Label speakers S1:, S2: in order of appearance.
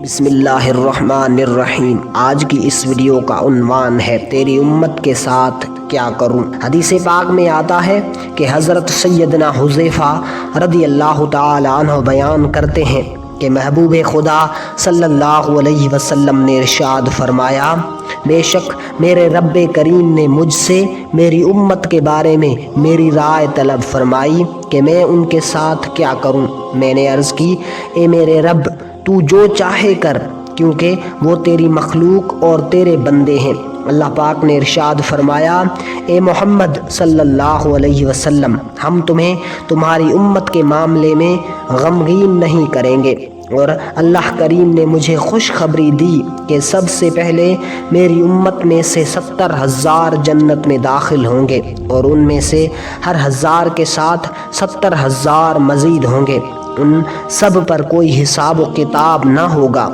S1: بسم اللہ الرحمن الرحیم۔ آج کی اس ویڈیو کا عنوان ہے تیری امت کے ساتھ کیا کروں۔ حدیث پاک میں آتا ہے کہ حضرت سیدنا حذیفہ رضی اللہ تعالی عنہ بیان کرتے ہیں کہ محبوب خدا صلی اللہ علیہ وسلم نے ارشاد فرمایا، بے شک میرے رب کریم نے مجھ سے میری امت کے بارے میں میری رائے طلب فرمائی کہ میں ان کے ساتھ کیا کروں۔ میں نے عرض کی، اے میرے رب، تو جو چاہے کر، کیونکہ وہ تیری مخلوق اور تیرے بندے ہیں۔ اللہ پاک نے ارشاد فرمایا، اے محمد صلی اللہ علیہ وسلم، ہم تمہیں تمہاری امت کے معاملے میں غمگین نہیں کریں گے۔ اور اللہ کریم نے مجھے خوشخبری دی کہ سب سے پہلے میری امت میں سے 70,000 جنت میں داخل ہوں گے، اور ان میں سے ہر 1000 کے ساتھ 70,000 مزید ہوں گے۔ ان سب پر کوئی حساب و کتاب نہ ہوگا۔